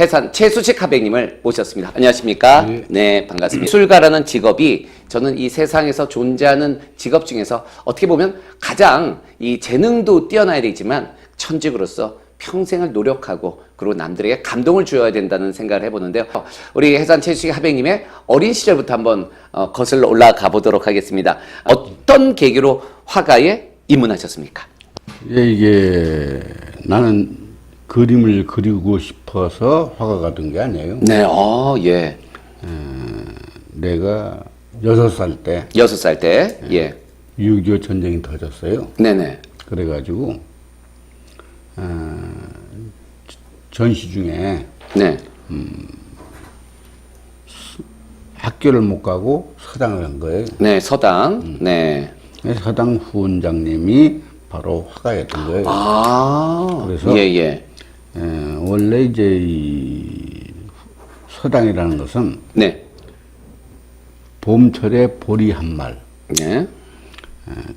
해산 최수식 하백님을 모셨습니다. 안녕하십니까? 네, 반갑습니다. 술가라는 직업이 저는 이 세상에서 존재하는 직업 중에서 어떻게 보면 가장 이 재능도 뛰어나야 되지만 천직으로서 평생을 노력하고 그리고 남들에게 감동을 주어야 된다는 생각을 해보는데요. 우리 해산 최수식 하백님의 어린 시절부터 한번 거슬러 올라가 보도록 하겠습니다. 어떤 계기로 화가에 입문하셨습니까? 예, 이게 나는 그림을 그리고 싶어서 화가가 된 게 아니에요. 네, 예. 내가 6살 때 6살 때, 예. 6.25 전쟁이 터졌어요. 네네. 그래가지고 전시 중에 네. 학교를 못 가고 서당을 간 거예요. 네, 서당. 네. 서당 후원장님이 바로 화가였던 거예요. 아, 그래서 예, 예. 원래 이제 이 서당이라는 것은 네. 봄철에 보리 한 말, 네.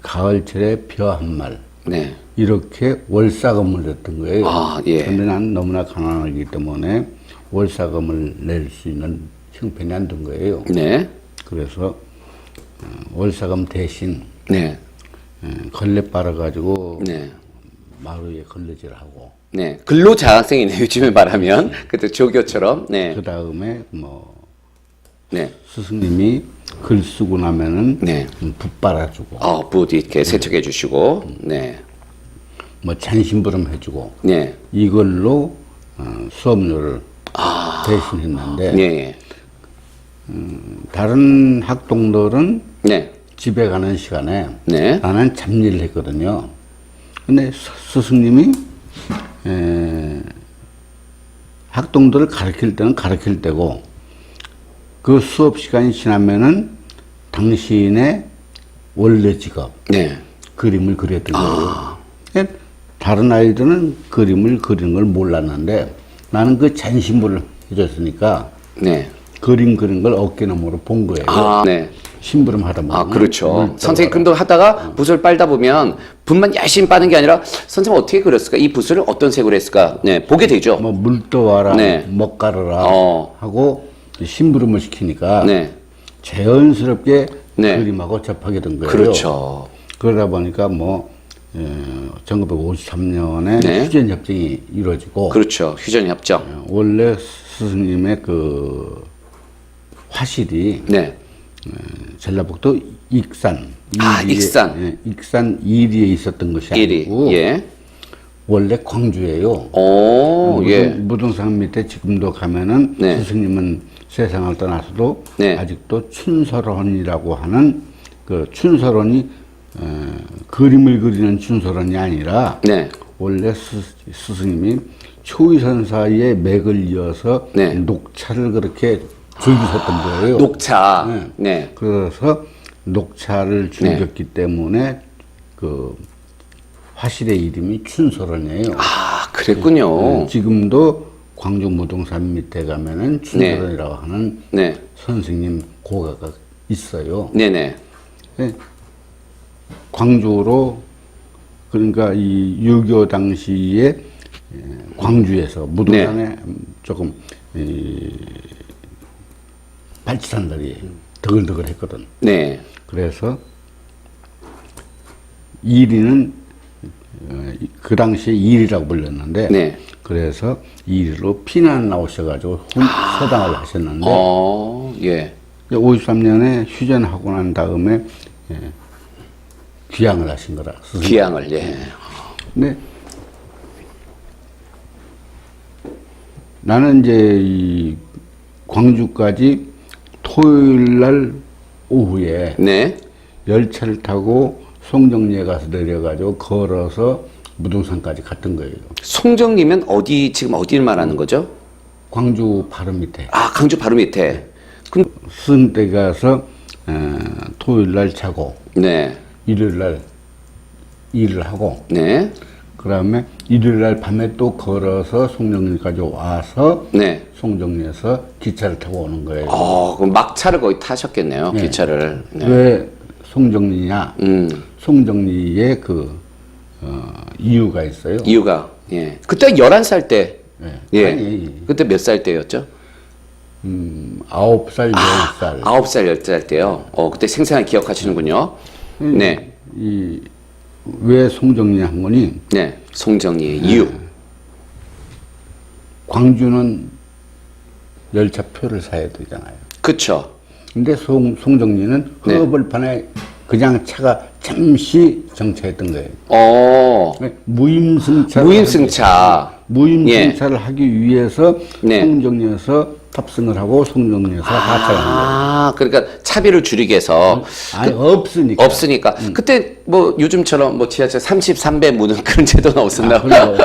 가을철에 벼 한 말, 네. 이렇게 월사금을 냈던 거예요. 아, 예. 그런데 난 너무나 가난하기 때문에 월사금을 낼 수 있는 형편이 안 된 거예요. 네. 그래서 월사금 대신 네. 걸레 빨아가지고 네. 마루에 걸레질하고 네. 근로자학생이네, 요즘에 말하면. 그때 조교처럼. 네. 그 다음에 뭐 네. 스승님이 글 쓰고 나면은 네. 붓 빨아주고 붓 이렇게 세척해 주시고. 네. 뭐 잔심부름 해주고 네. 이걸로 수업료를 대신했는데 네. 다른 학동들은 네. 집에 가는 시간에 네. 나는 잡일을 했거든요. 근데 스승님이 학동들을 가르칠 때는 가르칠 때고 그 수업 시간이 지나면은 당신의 원래 직업 네. 그림을 그렸던 거예요. 그러니까 다른 아이들은 그림을 그리는 걸 몰랐는데 나는 그 잔심부를 해줬으니까 네. 그림 그린 걸 어깨너머로 본 거예요. 네. 심부름 하다 보면. 그렇죠. 선생님 그림도 하다가 붓을 빨다 보면 붓만 열심히 빠는 게 아니라 선생님 어떻게 그렸을까? 이 붓을 어떤 색으로 했을까? 네, 보게 되죠. 뭐 물 떠와라, 네. 먹 가르라 어. 하고 심부름을 시키니까 네. 자연스럽게 네. 그림하고 접하게 된 거예요. 그렇죠. 그러다 보니까 1953년에 네. 휴전 협정이 이루어지고 그렇죠. 휴전 협정. 원래 스승님의 그 화실이 네. 전라북도 익산. 익산. 예, 익산 이리에 있었던 것이 1위. 아니고 예. 원래 광주예요. 예. 무등산 밑에 지금도 가면은 네. 스승님은 세상을 떠나서도 네. 아직도 춘설원이라고 하는 그 춘설원이 그림을 그리는 춘설원이 아니라 네. 원래 스승님이 초이선사의 맥을 이어서 네. 녹차를 그렇게 즐기셨던 거예요. 녹차. 네. 네. 그래서 녹차를 즐겼기 때문에 그 화실의 이름이 춘설원이에요. 그랬군요. 지금도 광주 무등산 밑에 가면은 춘설원이라고 하는 네. 선생님 고가가 있어요. 네네. 네. 광주로 그러니까 이 6.25 당시에 광주에서 무등산에 조금 발치산들이 드글드글했거든. 네. 그래서 이리는 그 당시에 이리라고 불렸는데 네. 그래서 이리로 피난 나오셔가지고 서당을 하셨는데 예. 53년에 휴전하고 난 다음에 귀향을 하신 거라. 스승님. 귀향을, 예. 근데 나는 이제 이 광주까지 토요일 날 오후에 네. 열차를 타고 송정리에 가서 내려가지고 걸어서 무등산까지 갔던 거예요. 송정리면 지금 어디를 말하는 거죠? 광주 바로 밑에. 광주 바로 밑에. 그럼, 스승 댁 가서 토요일 날 자고 네. 일요일 날 일을 하고 네. 그다음에 일요일 날 밤에 또 걸어서 송정리까지 와서 네. 송정리에서 기차를 타고 오는 거예요. 그럼 막차를 거의 타셨겠네요, 네. 기차를. 네. 왜 송정리냐? 송정리의 그 이유가 있어요. 이유가, 예. 그때 11살 때 예. 예. 아니, 그때 몇 살 때였죠? 9살, 10살. 9살, 10살 때요. 그때 생생하게 기억하시는군요. 네. 왜 송정리 한 거니? 네. 송정리의 이유. 광주는 열차표를 사야 되잖아요. 그쵸. 근데 송정리는 네. 허벌판에 그냥 차가 잠시 정차했던 거예요. 무임승차. 무임승차를 하기 위해서 네. 송정리에서 탑승을 하고 송정리에서 하차를 한 거예요. 그러니까 차비를 줄이기 위해서. 아니, 없으니까. 없으니까. 그때 뭐 요즘처럼 뭐 지하철 33배 무는 그런 제도는 없었나 봐요.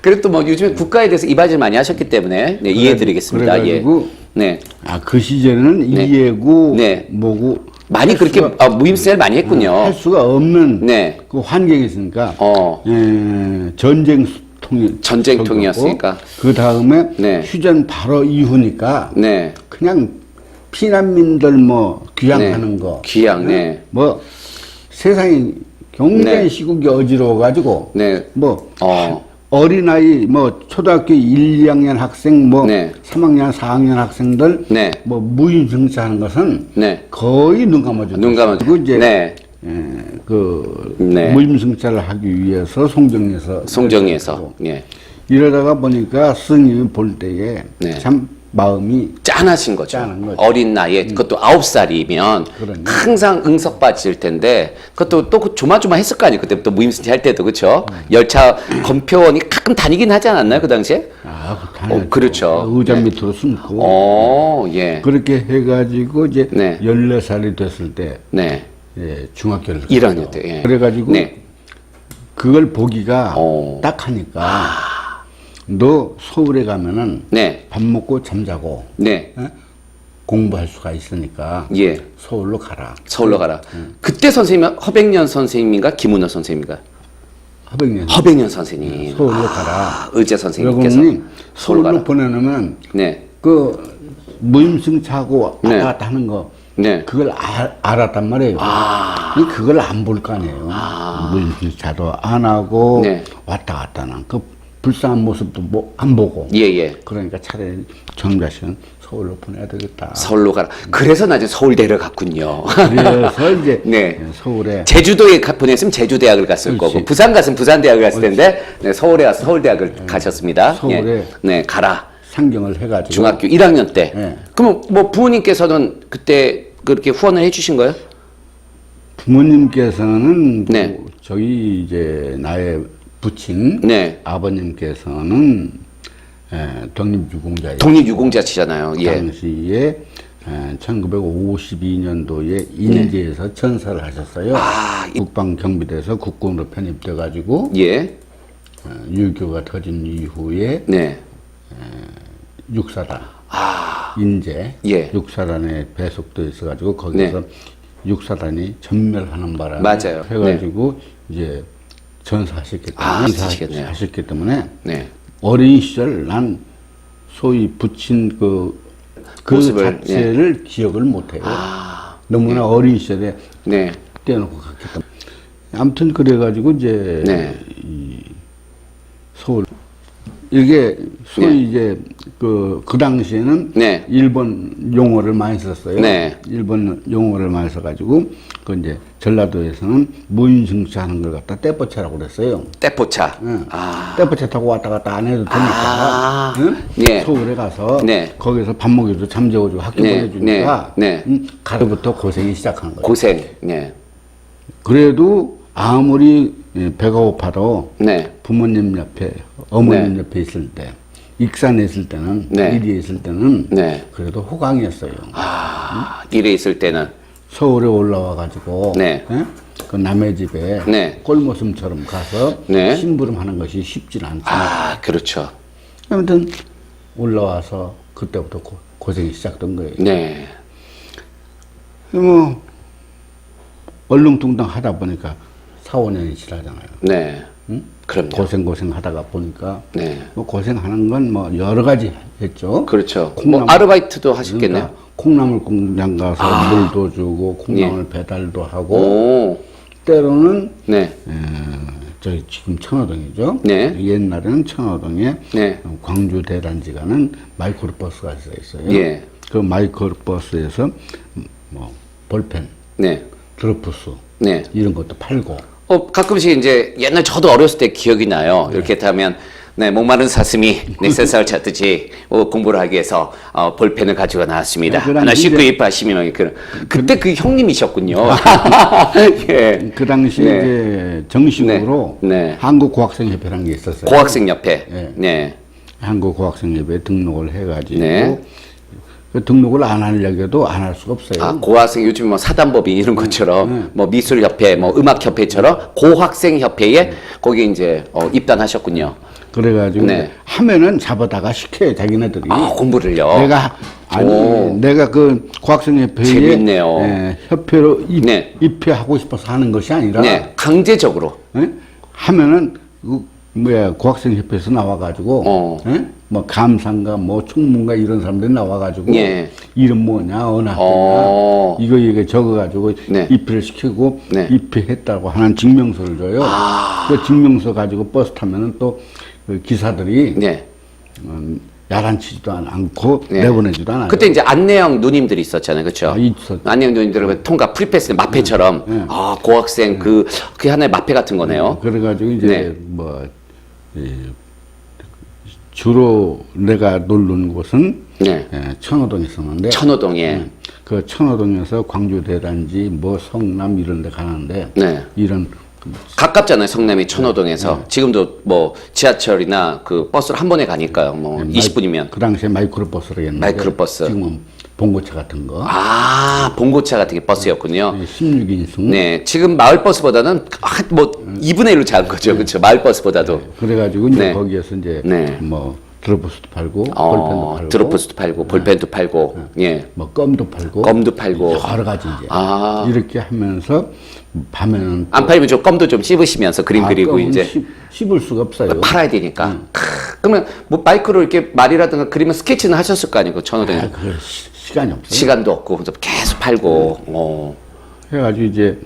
그래도 뭐 요즘에 국가에 대해서 이바지를 많이 하셨기 때문에 네, 이해드리겠습니다. 그래가지고 네. 그 시절에는 네. 이해고 네. 뭐고 많이 그렇게 무임승차를 많이 했군요. 할 수가 없는 네. 그 환경이 있으니까 전쟁통이었으니까. 그 다음에 네. 휴전 바로 이후니까 네. 그냥 피난민들 뭐 귀향하는 네. 거 귀향, 네. 뭐 세상이 굉장히 네. 시국이 어지러워 가지고 네. 뭐 어린아이 뭐 초등학교 1, 2학년 학생 뭐 네. 3학년 4학년 학생들 네. 뭐 무임승차하는 것은 네. 거의 눈 감아줘. 눈 감아줘. 그리고 이제 네. 네. 무임승차를 하기 위해서 송정리에서 예. 이러다가 보니까 스님이 볼 때에 네. 참 마음이 짠하신 거죠. 짠한 거죠. 어린 나이에 그것도 9살이면 그러네. 항상 응석받칠 텐데 그것도 또 조마조마했을 거 아니에요. 그때부터 무임승차 할 때도 그렇죠. 열차 검표원이 가끔 다니긴 하지 않았나요 그 당시에? 그렇죠. 의자 네. 밑으로 숨고 예. 그렇게 해가지고 이제 네. 14살이 됐을 때 네. 중학교를 1학년 때. 예. 그래가지고 네. 그걸 보기가 딱 하니까 너 서울에 가면은 네. 밥 먹고 잠자고 네. 공부할 수가 있으니까 예. 서울로 가라. 서울로 가라. 그때 선생님은 허백년 선생님인가 김은호 선생님인가? 허백년 선생님. 서울로 가라. 의제 선생님께서 여러분이 서울로 가라. 서울로 보내놓으면 네. 그 무임승차하고 네. 왔다 갔다 하는 거 네. 그걸 알았단 말이에요. 그걸 안 볼 거 아니에요. 무임승차도 안 하고 네. 왔다 갔다 하는 그 불쌍한 모습도 뭐 안 보고. 예. 그러니까 차라리 저놈 자식은 서울로 보내야 되겠다. 서울로 가라. 그래서 나중에 서울대를 갔군요. 그래서 이제 네. 서울에 제주도에 보냈으면 제주대학을 갔을 그렇지. 거고 부산 갔으면 부산대학을 갔을 텐데 네, 서울에 와서 서울대학을 가셨습니다. 서울에 예. 네, 가라. 상경을 해가지고 중학교 1학년 때. 네. 그럼 뭐 부모님께서는 그때 그렇게 후원을 해주신 거예요? 부모님께서는 네. 저희 이제 나의 부친 네. 아버님께서는 독립유공자예요. 독립유공자시잖아요. 예. 당시에 1952년도에 인제에서 전사를 하셨어요. 국방경비대에서 국군으로 편입돼 가지고 예. 유교가 터진 이후에 네. 육사단 인제 예. 육사단에 배속돼 있어 가지고 거기서 네. 육사단이 전멸하는 바람에 맞아요. 해가지고 이제 전사하셨기 때문에 전사하셨겠네요. 하셨기 때문에 네. 어린 시절 난 소위 부친 그 모습을, 자체를 기억을 못해요. 너무나 어린 시절에 네. 떼어놓고 갔기 때문에 아무튼 그래가지고 이제 네. 이 서울 이게 소위 네. 이제 그 당시에는 네. 일본 용어를 많이 썼어요. 네. 일본 용어를 많이 써가지고 그 이제 전라도에서는 무임승차하는 걸 갖다 떼포차라고 그랬어요. 떼포차. 응. 떼포차 타고 왔다 갔다 안 해도 되니까 응? 예. 서울에 가서 네. 거기서 밥 먹여도 잠재워주고 학교 네. 보내주니까 네. 가르부터 고생이 시작한 거예요. 고생. 네. 그래도 아무리 배가 고파도 네. 부모님 옆에 어머님 네. 옆에 있을 때 익산에 있을 때는 네. 일리에 있을 때는 네. 그래도 호강이었어요. 일에 있을 때는. 서울에 올라와 가지고 네. 그 남의 집에 네. 꼴모슴처럼 가서 네. 심부름하는 것이 쉽지는 않잖아요. 그렇죠. 아무튼 올라와서 그때부터 고생이 시작된 거예요. 네. 뭐 얼렁뚱땅 하다 보니까 4, 5년이 지나잖아요. 네. 그럼요. 고생 하다가 보니까 네. 뭐 고생하는 건 뭐 여러 가지 했죠. 그렇죠. 뭐 아르바이트도 하셨겠네요. 그러니까 콩나물 공장 가서 물도 주고 콩나물 배달도 하고 오. 때로는 네. 저기 지금 천호동이죠. 네. 옛날에는 천호동에 네. 광주 대단지 가는 마이크로버스가 있어요. 예. 그 마이크로버스에서 뭐 볼펜, 네. 드로프스 네. 이런 것도 팔고. 가끔씩 이제 옛날 저도 어렸을 때 기억이 나요. 이렇게 타면 네, 목마른 사슴이 네, 새싹을 찾듯이 공부를 하기 위해서 볼펜을 가지고 나왔습니다. 네, 그다음 하나씩 이제- 구입하시면 그때 그 형님이셨군요. 예. 그 당시에 네. 이제 정식으로 네. 네. 한국고학생협회라는 게 있었어요. 고학생협회. 네. 네. 한국고학생협회에 등록을 해가지고 네. 그 등록을 안 하려고도 안 할 수가 없어요. 아, 고학생 요즘 뭐 사단법인 이런 것처럼 뭐 미술협회, 뭐 음악협회처럼 고학생협회에 거기 이제 입단하셨군요. 그래가지고 네. 이제 하면은 잡아다가 시켜요 자기네들이. 공부를요. 내가 그 고학생협회에 재밌네요. 협회로 네. 입회하고 싶어서 하는 것이 아니라 네, 강제적으로. 예? 하면은 고학생협회에서 나와가지고 뭐 감상가 뭐 총무가 이런 사람들이 나와가지고 예. 이름 뭐냐 어느 학교냐 이거 적어가지고 네. 입회를 시키고 네. 입회했다고 하는 증명서를 줘요. 그 증명서 가지고 버스 타면은 또 그 기사들이 네. 야단치지도 않고 네. 내보내지도 않아요. 그때 이제 안내형 누님들이 있었잖아요, 그렇죠? 있었죠. 안내형 누님들은 통과 프리패스 마패처럼 고학생 그 하나의 마패 같은 거네요. 그래가지고 이제 네. 뭐 주로 내가 놀는 곳은 네. 천호동에 있었는데 천호동에. 그 천호동에서 광주 대단지 뭐 성남 이런 데 가는데 네. 이런 가깝잖아요, 성남이 천호동에서. 지금도 뭐 지하철이나 그 버스를 한 번에 가니까요. 뭐 20분이면. 그 당시에 마이크로버스를 했는데 마이크로버스. 지금은 봉고차 같은 거 봉고차 같은 게 버스였군요. 16인승 네, 지금 마을 버스보다는 뭐 2분의 1로 작은 거죠, 그렇죠? 마을 버스보다도. 그래가지고 이제 네. 거기에서 이제 네. 뭐 드로프스도 팔고 볼펜도 팔고 드로프스도 팔고 볼펜도 팔고, 예, 뭐 껌도 팔고 껌도 팔고. 여러 가지 이제 아. 이렇게 하면서 밤에는 안 팔면 좀 껌도 좀 씹으시면서 그림 그리고 껌은 이제 씹을 수가 없어요. 팔아야 되니까. 그러면 뭐 마이크로 이렇게 말이라든가 그리면 스케치는 하셨을 거 아니고 천호동에. 그 시간이 없어요. 시간도 없고 그래서 계속 팔고. 해가지고 이제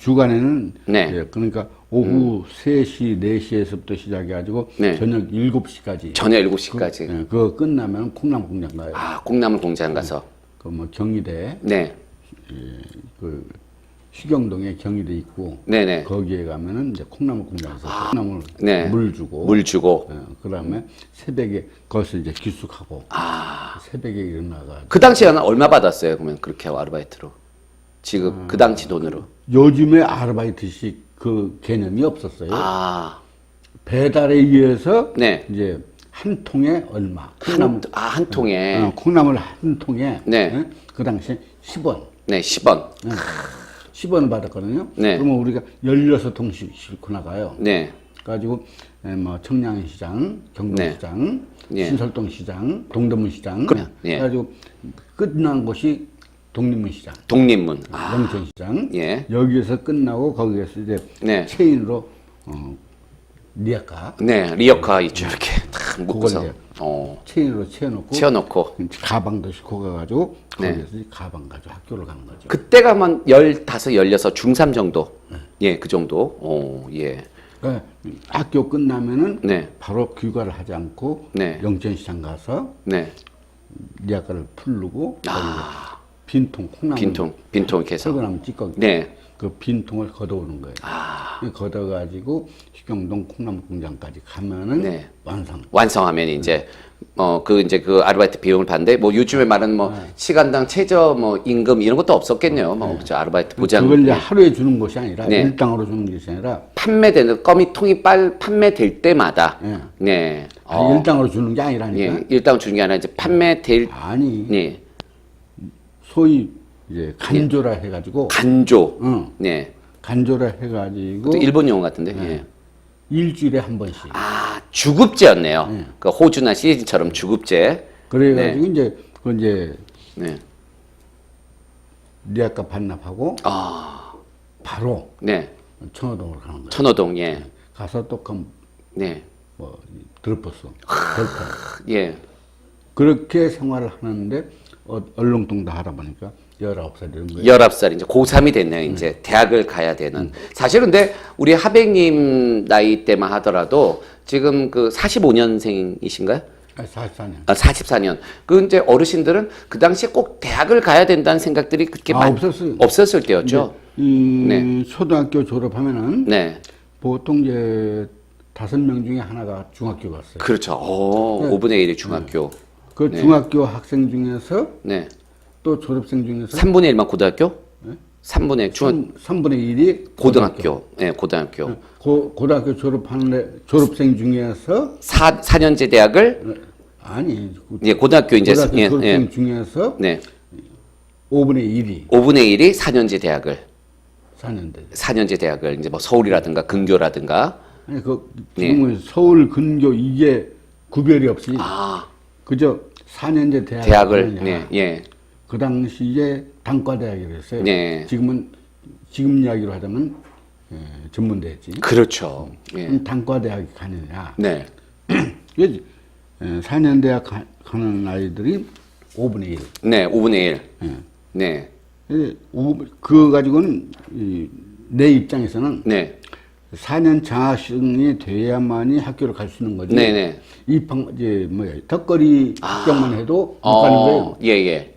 주간에는 네. 이제 그러니까 오후 3시, 4시에서부터 시작해가지고 네. 저녁 7시까지. 저녁 7시까지. 그거 끝나면 콩나물 공장 가요. 콩나물 공장 가서. 그 뭐 경희대 네. 그 휴경동에 경희대 있고 네네. 거기에 가면은 이제 콩나물 공장에서 콩나물 네. 물 주고 물 주고. 그다음에 새벽에 거기서 이제 기숙하고 새벽에 일어나가 그 당시에는 얼마 받았어요? 그러면 그렇게 하고 아르바이트로. 지금 그 당시 돈으로. 요즘에 아르바이트식 그 개념이 없었어요. 아. 배달에 의해서 네. 이제 한 통에 얼마. 한 통에. 콩나물 한 통에 네. 그 당시에 10원. 네, 10원. 10원을 받았거든요. 네. 그러면 우리가 16통씩 싣고 나가요. 네. 가지고 뭐 청량시장, 경동시장, 예. 신설동시장, 동대문시장. 예. 가지고 끝난 곳이 독립문시장, 독립문. 영천시장. 예. 여기에서 끝나고 거기에서 이제 네. 체인으로 리아카 네, 리어카 있죠. 이렇게 탁 묶어서. 그걸 체인으로 채워놓고 채워놓고. 가방도 싣고 가가지고 네. 거기에서 이제 가방 가지고 학교를 가는 거죠. 그때가 한 15, 16, 중3 정도. 예, 그 정도. 예. 그러니까 학교 끝나면은 네. 바로 귀가를 하지 않고 네. 영천시장 가서 네. 리아카를 풀르고 거기에 빈통 콩나물 빈통 이렇게 해서. 설거나무 찌꺼기 네. 그 빈통을 걷어오는 거예요. 걷어가지고 휴경동 콩나물 공장까지 가면은 네. 완성. 하면 이제 그 아르바이트 비용을 받는데 뭐 요즘에 말하는 뭐 시간당 최저 뭐 임금 이런 것도 없었겠네요. 뭐 그죠 아르바이트 보장. 그걸 이제 하루에 주는 것이 아니라 네. 일당으로 주는 것이 아니라 판매되는 껌이 통이 판매될 때마다 네. 네. 일당으로 주는 게 아니라니까. 예, 일당 주는 게 아니라 이제 판매될 아니 예. 소위 이제 간조라 해가지고 간조. 응. 네. 간조라 해가지고 또 일본 용어 같은데. 예. 일주일에 한 번씩. 주급제였네요. 그 호주나 시리즈처럼 주급제. 그래가지고 이제 그 이제 네. 리아카 반납하고 바로 네. 천호동으로 가는 거예요. 천호동 예. 가서 또 네. 뭐 드롭버스, 볼펜 예. 그렇게 생활을 하는데 얼렁뚱다 하다 보니까 19살 되는 거예요. 19살 이제 고3이 됐네요. 이제 대학을 가야 되는. 사실 근데 우리 하백님 나이 때만 하더라도 지금 그 45년생이신가요? 44년. 아, 44년. 그 이제 어르신들은 그 당시에 꼭 대학을 가야 된다는 생각들이 그렇게 없었어요. 없었을 때였죠. 이 초등학교 졸업하면은 네. 보통 이제 5명 중에 하나가 중학교 갔어요. 그렇죠. 오, 5분의 1이 중학교. 그 중학교 학생 중에서 네. 또 졸업생 중에서 3분의 1만 고등학교? 3분의 1 중학 3분의 1이 고등학교. 네, 고등학교. 고등학교 졸업하는 졸업생 중에서 4년제 대학을 아니 예, 고등학교 이제 고등학교 예, 졸업생 예. 중에서 네. 5분의 1이 5분의 1이 4년제 대학을 4년대. 4년제 대학을 이제 뭐 서울이라든가 근교라든가 아니 그 지금은 서울 근교 이게 구별이 없이 아, 그저 4년제 대학을 그냥 예. 그 당시에 단과대학이랬어요. 네. 지금 이야기로 하자면 전문대였지. 그렇죠. 예. 그럼 단과대학이 가느냐? 네. 4년대학 가는 아이들이 5분의 1. 네, 5분의 1. 예. 네. 그거 가지고는 내 입장에서는 네. 4년 장학생이 돼야만이 학교를 갈 수 있는 거지. 네네. 이제 덕거리 합격만 해도 못 가는 거예요. 예, 예.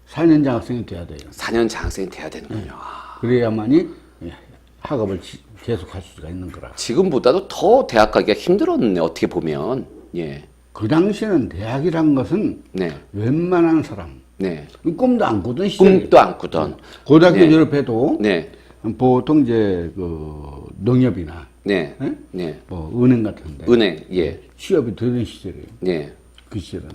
4년 장학생이 돼야 돼요. 4년 장학생이 돼야 되는군요. 아, 그래야만이 학업을 계속할 수가 있는 거라. 지금보다도 더 대학 가기가 힘들었네, 어떻게 보면. 예. 그 당시에는 대학이란 것은 네. 웬만한 사람 네. 꿈도 안 꾸던 시절. 꿈도 안 꾸던. 고등학교 네. 졸업해도 네. 보통 이제 그 농협이나 네. 예? 네. 뭐 은행 같은데 은행, 예. 취업이 되던 시절이에요. 네. 그 시절은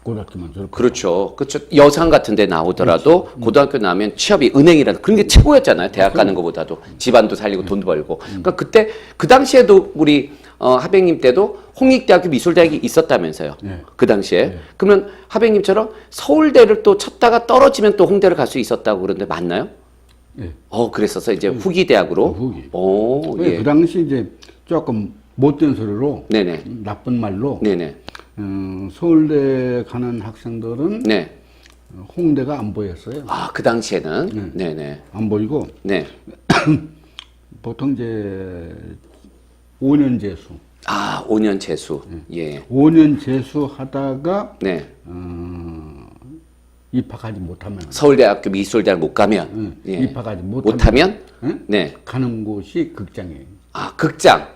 고등학교만 졸업. 그렇죠. 그렇죠. 여상 같은 데 나오더라도 고등학교 나오면 취업이 은행이라는 그런 게 최고였잖아요. 대학 가는 것보다도. 집안도 살리고 돈도 벌고. 그러니까 그때, 그 당시에도 우리, 하백님 때도 홍익대학교 미술대학이 있었다면서요. 네. 그 당시에. 그러면 하백님처럼 서울대를 또 쳤다가 떨어지면 또 홍대를 갈 수 있었다고 그러는데 맞나요? 예. 그랬어서 이제 후기 대학으로. 후기. 오, 예. 그 당시 이제 조금 못된 소리로 네네. 나쁜 말로 네네. 서울대 가는 학생들은 네. 홍대가 안 보였어요. 아, 그 당시에는? 네네. 안 보이고 네. 보통 이제 5년 재수. 아, 5년 재수. 예. 5년 재수하다가 네. 입학하지 못하면 서울대학교 미술대학 못 가면. 예. 입학하지 못하면? 응? 네. 가는 곳이 극장이에요. 아, 극장.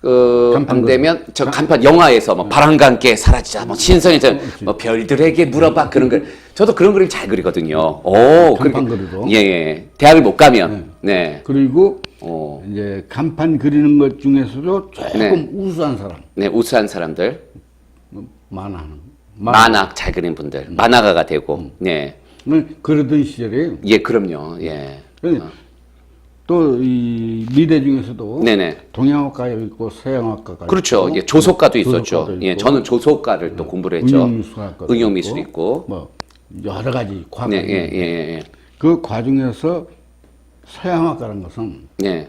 간판 안 되면 저 간판 영화에서 뭐 바람과 함께 사라지자 뭐 신성에서 뭐 별들에게 물어봐 그런 걸 저도 그런 그림 잘 그리거든요. 오, 간판 그리고. 예, 예. 대학을 못 가면. 네. 그리고 오. 이제 간판 그리는 것 중에서도 조금 네. 우수한 사람, 네, 우수한 사람들. 만화하는 만화 잘 그리는 분들. 만화가가 되고. 네. 그러던 시절에 예, 그럼요. 예. 또 이 미대 중에서도 네네. 동양학과가 있고 서양학과가 그렇죠. 있고 예, 조속과도 있었죠. 조속과도 예, 있고, 저는 조속과를 또 공부를 했죠. 응용미술학과도 응용미술 있고. 뭐 여러 가지 과가 네, 예, 있는데 예, 예. 그 과중에서 서양학과라는 것은 네.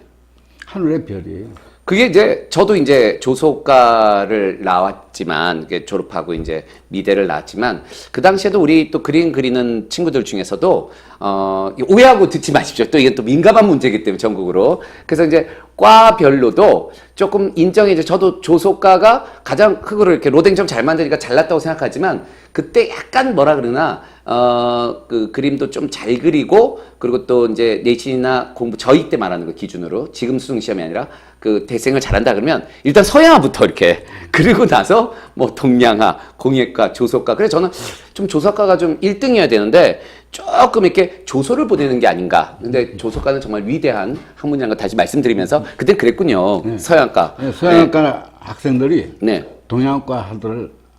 하늘의 별이에요. 그게 이제 저도 이제 조속과를 나왔지만 이게 졸업하고 이제 미대를 나왔지만 그 당시에도 우리 또 그림 그리는 친구들 중에서도 오해하고 듣지 마십시오. 또 이게 또 민감한 문제이기 때문에 전국으로. 그래서 이제 과별로도 조금 인정해 줘. 저도 조속과가 가장 크고 이렇게 로댕처럼 잘 만드니까 잘났다고 생각하지만 그때 약간 뭐라 그러나 그 그림도 좀 잘 그리고 그리고 또 이제 내신이나 공부 저희 때 말하는 거 기준으로 지금 수능 시험이 아니라 그 대생을 잘한다 그러면 일단 서양화부터 이렇게 그리고 나서 뭐 동양화, 공예과, 조속과 그래서 저는 좀 조속과가 좀 1등이어야 되는데 조금 이렇게 조소를 보내는 게 아닌가. 근데 조속과는 정말 위대한 학문이라는 걸 다시 말씀드리면서 그때 그랬군요. 서양과. 네, 서양학과 학생들이 네. 동양학과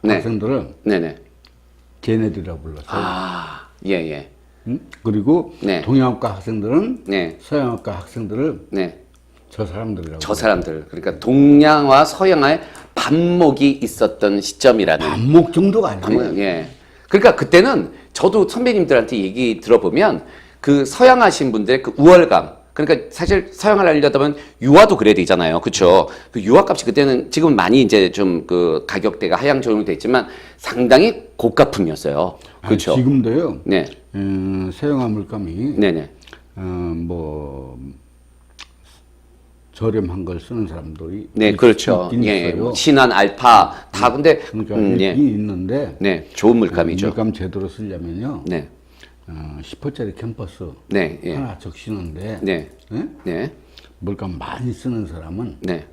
네. 학생들은 네네. 걔네들이라고 불렀어요. 아, 예, 예. 응? 그리고 네. 동양학과 학생들은 네. 서양학과 학생들을 네. 저 사람들이라고. 저 사람들. 그러니까 동양화, 서양화의 반목이 있었던 시점이라는. 반목 정도가 아니에요. 예. 그러니까 그때는 저도 선배님들한테 얘기 들어보면 그 서양하신 분들의 그 우월감, 그러니까 사실 서양을 알려다보면 유화도 그래야 되잖아요. 그렇죠? 그 유화 값이 그때는 지금은 많이 이제 좀 그 가격대가 하향 조정이 됐지만 상당히 고가품이었어요. 그렇죠? 지금도요. 네. 서양화 물감이 네네. 뭐 저렴한 걸 쓰는 사람들이 네, 그렇죠. 있긴 예, 있어요. 뭐 신한, 알파 다 근데 그러니까 예. 있긴 있는데 네, 좋은 물감이죠. 물감 제대로 쓰려면요. 네, 10호짜리 캠퍼스 네, 예. 하나 적시는데 네, 예? 네, 물감 많이 쓰는 사람은 네.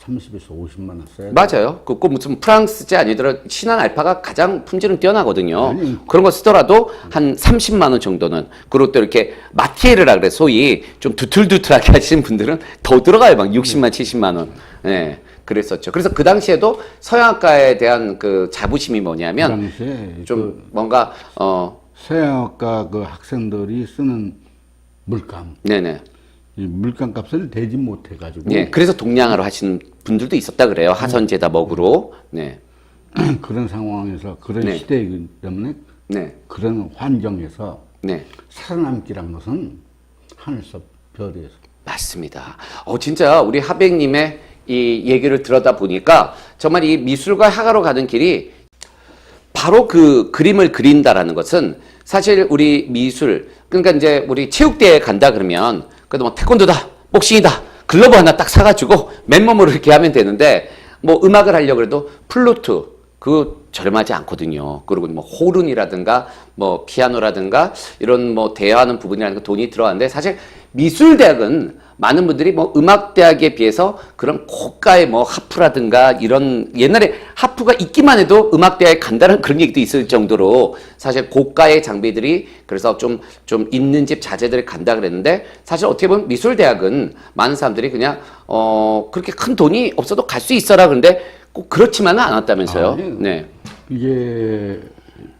30에서 50만 원 써야 돼. 맞아요. 그거 무슨 프랑스제 아니더라도 신한 알파가 가장 품질은 뛰어나거든요. 아니. 그런 거 쓰더라도 한 30만 원 정도는. 그리고 또 이렇게 마티에르라 그래. 소위 좀 두툴두툴하게 하시는 분들은 더 들어가요. 막 60만, 70만 원. 네. 그랬었죠. 그래서 그 당시에도 서양학과에 대한 그 자부심이 그 뭐냐면 당시에 좀 뭔가 서양학과 그 학생들이 쓰는 물감, 네네. 이 물감 값을 대지 못해가지고 예. 그래서 동양화로 하시는 분들도 있었다 그래요. 하선제다 먹으로. 네. 그런 상황에서 그런 네. 시대이기 때문에 네. 그런 환경에서 네. 살아남기란 것은 하늘서 별에서 맞습니다. 진짜 우리 하백님의 이 얘기를 들어다 보니까 정말 이 미술과 학과로 가는 길이 바로 그 그림을 그린다라는 것은 사실 우리 미술, 그러니까 이제 우리 체육대회에 간다 그러면 그래도 뭐 태권도다, 복싱이다, 글러브 하나 딱 사가지고 맨몸으로 이렇게 하면 되는데 뭐 음악을 하려고 해도 플루트, 그 저렴하지 않거든요. 그리고 뭐 호른이라든가 뭐 피아노라든가 이런 뭐 대여하는 부분이라든가 돈이 들어가는데 사실 미술대학은 많은 분들이 뭐 음악대학에 비해서 그런 고가의 뭐 하프라든가 이런 옛날에 하프가 있기만 해도 음악대학에 간다는 그런 얘기도 있을 정도로 사실 고가의 장비들이 그래서 좀 있는 집 자재들이 간다 그랬는데 사실 어떻게 보면 미술대학은 많은 사람들이 그냥 그렇게 큰 돈이 없어도 갈 수 있어라 그런데 꼭 그렇지만은 않았다면서요. 아니요. 네. 이게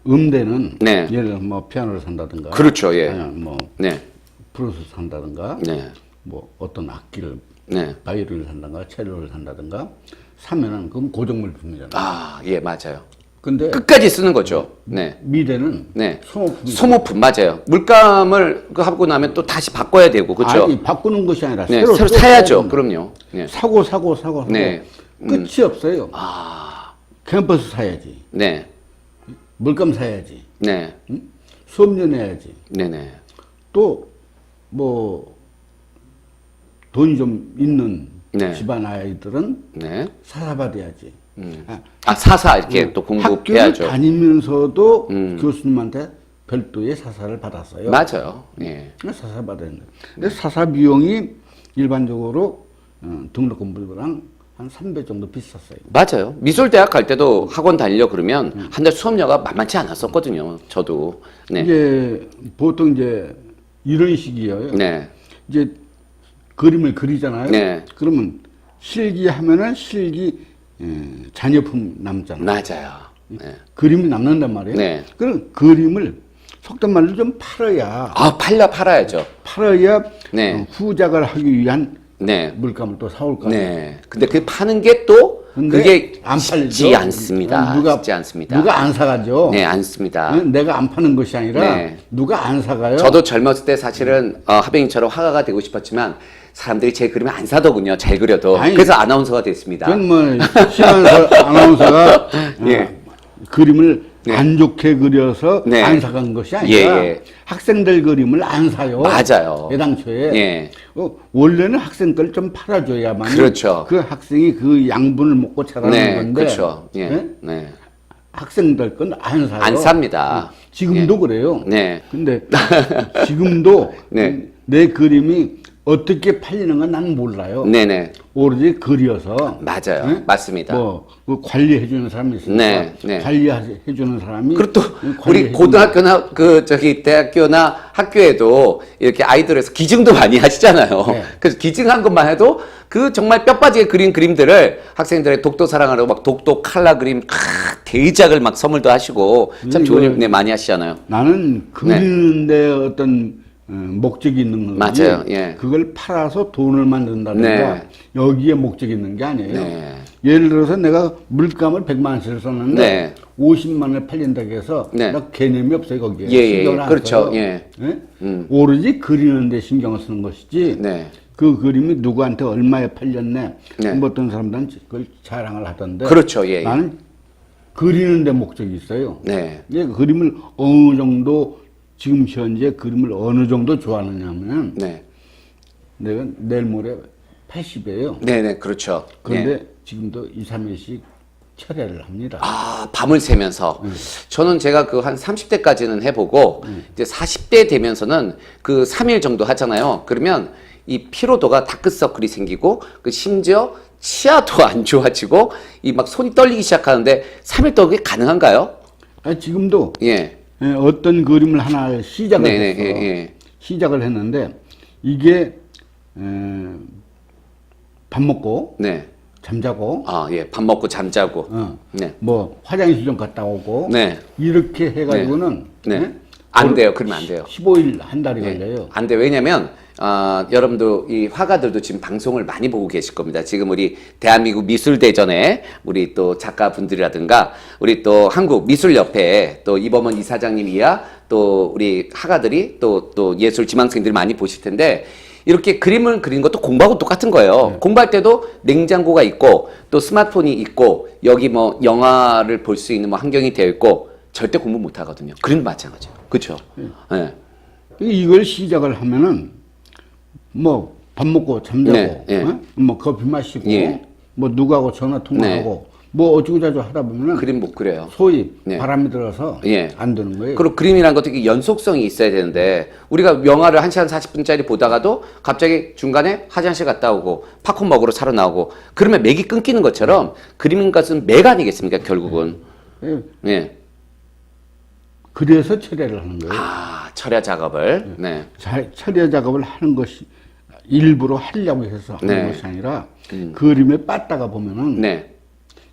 음대는 네. 예를 들어 뭐 피아노를 산다든가 그렇죠. 예. 아니면 뭐 네. 플루스 산다든가 네. 뭐 어떤 악기를 네. 바이올린을 산다든가 첼로를 산다든가 사면은 그건 고정 물품이잖아요. 아, 예, 맞아요. 근데 끝까지 쓰는 거죠. 네. 미대는 네. 소모품. 소모품 맞아요. 물감을 하고 나면 또 다시 바꿔야 되고 그렇죠. 아니 바꾸는 것이 아니라 네, 새로 새로 또 사야죠. 사야 그럼요. 네. 사고 네. 끝이 없어요. 아, 캠퍼스 사야지. 네. 물감 사야지. 네. 수업료 내야지. 네네. 또 뭐 돈이 좀 있는 네. 집안 아이들은 네. 사사받아야지. 사사 이렇게 또 학교를 공부해야죠. 다니면서도 교수님한테 별도의 사사를 받았어요. 맞아요. 예. 사사 받았는데, 근데 사사 비용이 일반적으로 등록금보다랑 한 3배 정도 비쌌어요. 맞아요. 미술대학 갈 때도 학원 다니려 그러면 한 달 수업료가 만만치 않았었거든요. 저도. 네. 이제 보통 이제 이런 식이에요. 네. 이제 그림을 그리잖아요. 네. 그러면 실기 하면은 실기 잔여품 남잖아요. 맞아요. 네. 그림이 남는단 말이에요. 네. 그럼 그림을 속된 말로 좀 팔아야 아, 팔아야죠. 네. 후작을 하기 위한 네. 물감을 또 사올 거 아니에요. 네. 근데 그 파는 게 또 근데 그게 안 팔죠. 쉽지 않습니다. 누가, 쉽지 않습니다. 누가 안 사가죠. 네, 않습니다. 내가 안 파는 것이 아니라 네. 누가 안 사가요. 저도 젊었을 때 사실은 하백님처럼 화가가 되고 싶었지만 사람들이 제 그림을 안 사더군요. 잘 그려도. 아니, 그래서 아나운서가 됐습니다. 그건 뭐 시간서 아나운서가 예. 그림을 네. 안 좋게 그려서 네. 안 사간 것이 아니라 예. 학생들 그림을 안 사요. 맞아요. 애당초에. 예. 원래는 학생 걸 좀 팔아줘야만 그렇죠. 그 학생이 그 양분을 먹고 자라는 네, 건데 그렇죠. 예. 네? 네. 학생들 건 안 사요. 안 삽니다. 지금도 그래요. 네. 근데 지금도 네. 내 그림이 어떻게 팔리는 건 난 몰라요. 네네. 오로지 그려서 맞아요. 네? 맞습니다. 그 관리해주는 사람이 있으니까 네, 네. 관리해주는 사람이 그리고 또 우리 관리해주는 고등학교나 대학교나 학교에도 이렇게 아이들에서 기증도 많이 하시잖아요. 네. 그래서 기증한 것만 해도 그 정말 뼈빠지게 그린 그림들을 학생들의 독도 사랑하라고 막 독도 칼라 그림 대작을 막 선물도 하시고 참 좋은 일 많이 하시잖아요. 나는 그리는데 어떤 목적이 있는 거지. 맞아요. 예. 그걸 팔아서 돈을 만든다든가 네. 여기에 목적이 있는 게 아니에요. 네. 예를 들어서 내가 물감을 100만 원씩 썼는데 네. 50만 원에 팔린다고 해서 네. 나 개념이 없어요 거기에. 예, 예, 신경을 안 그렇죠. 써요. 예. 예? 오로지 그리는 데 신경을 쓰는 것이지. 네. 그 그림이 누구한테 얼마에 팔렸네. 네. 뭐 어떤 사람들은 그걸 자랑을 하던데. 그렇죠. 예, 예. 나는 그리는 데 목적이 있어요. 네. 예, 그림을 어느 정도 지금 현재 그림을 어느 정도 좋아하느냐면 네. 내가 내일 모레 80이에요. 네, 네, 그렇죠. 그런데 예. 지금도 2, 3일씩 철회를 합니다. 아, 밤을 새면서. 저는 제가 그 한 30대까지는 해보고, 이제 40대 되면서는 그 3일 정도 하잖아요. 그러면 이 피로도가 다크서클이 생기고, 그 심지어 치아도 안 좋아지고, 이 막 손이 떨리기 시작하는데, 3일 동안 그게 가능한가요? 아, 지금도 예. 예, 어떤 그림을 하나 시작을 네네, 했어. 예, 예. 시작을 했는데 이게 밥 먹고 네. 잠자고 아, 예. 밥 먹고 잠자고. 네. 뭐 화장실 좀 갔다 오고 네. 이렇게 해가지고는 네. 예? 안 돼요. 그러면 안 돼요. 15일 한 달이 예. 걸려요. 안 돼. 왜냐면, 여러분도 이 화가들도 지금 방송을 많이 보고 계실 겁니다. 지금 우리 대한민국 미술대전에 우리 또 작가분들이라든가 우리 또 한국미술협회 또 이범원 이사장님이야 또 우리 화가들이 또 예술 지망생들이 많이 보실 텐데 이렇게 그림을 그리는 것도 공부하고 똑같은 거예요. 공부할 때도 냉장고가 있고 또 스마트폰이 있고 여기 뭐 영화를 볼 수 있는 뭐 환경이 되어 있고 절대 공부 못 하거든요. 그림도 마찬가지예요. 그렇죠? 네. 이걸 시작을 하면은 뭐 밥 먹고 잠자고 네, 예. 뭐 커피 마시고 예. 뭐 누구하고 전화 통화하고 뭐 어쩌고저쩌고 하다 보면은 그림 못 그려요. 소위 네. 바람이 들어서 예. 안 되는 거예요. 그리고 그림이란 것도 이게 연속성이 있어야 되는데 우리가 영화를 1시간 40분짜리 보다가도 갑자기 중간에 화장실 갔다 오고 팝콘 먹으러 사러 나오고 그러면 맥이 끊기는 것처럼 그림인 것은 맥 아니겠습니까 결국은. 예. 예. 그래서 철회를 하는 거예요. 아, 철야 작업을. 네. 철회 작업을 하는 것이 일부러 하려고 해서 하는 네. 것이 아니라 그림에 빠다가 보면은 네.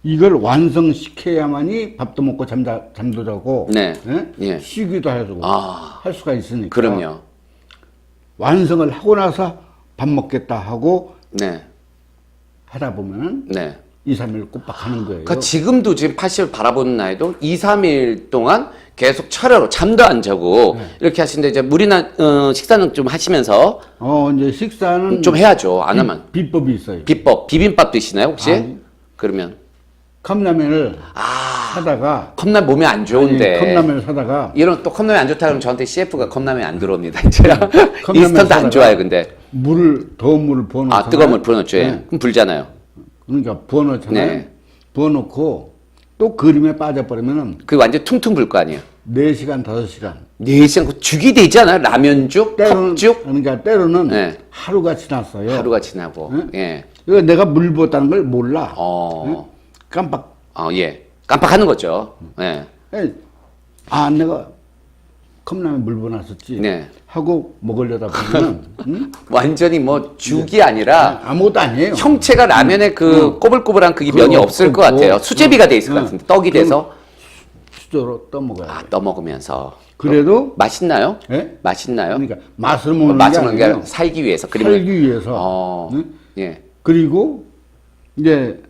이걸 완성시켜야만이 밥도 먹고 잠도 자고 네. 예? 예. 쉬기도 하고 아. 할 수가 있으니까 그럼요. 완성을 하고 나서 밥 먹겠다 하고 네. 하다 보면은 네. 2, 3일 꼬박 하는 거예요. 그러니까 지금도 지금 80을 바라보는 나이도 2, 3일 동안 계속 철야로 잠도 안 자고 이렇게 하시는데 이제 물이나 식사는 좀 하시면서 이제 식사는 좀 해야죠. 안 하면. 비법이 있어요. 비법, 비빔밥 드시나요, 혹시? 아니. 그러면. 컵라면을 아, 사다가 컵라면 몸에 안 좋은데. 컵라면을 사다가 이런 또 컵라면 안 좋다 그러면 저한테 CF가 컵라면 안 들어옵니다. 이제 컵라면 인스턴트 안 사다가 좋아요, 근데. 더운 물을 부어놓잖아요. 아, 뜨거운 물 부어놓죠. 예. 네. 그럼 불잖아요. 그러니까 부어놓잖아요. 네. 부어놓고 또 그림에 빠져버리면은 그 완전 퉁퉁 불 거 아니에요. 4시간, 5시간. 4시간 그 죽이 되지 않아요? 라면죽, 컵죽? 그러니까 때로는 네. 하루가 지났어요. 하루가 지나고. 네? 예. 이거 내가 물 부었다는 걸 몰라. 깜빡. 예. 깜빡하는 거죠. 예. 내가 컵라면 물 부어놨었지. 네. 하고 먹으려다 보면 완전히 뭐 죽이 아니라 아무것도 아니에요. 형체가 라면의 그 꼬불꼬불한 그게 면이 없을 것 같아요. 수제비가 돼 있을 것 같은데 떡이 돼서 수저로 떠먹어야 돼. 떠먹으면서 그래도 맛있나요? 예? 맛있나요? 그러니까 맛을 먹는 게 맛을 먹는 게 아니에요. 아니라 살기 위해서 살기 위해서. 응? 예. 그리고 이제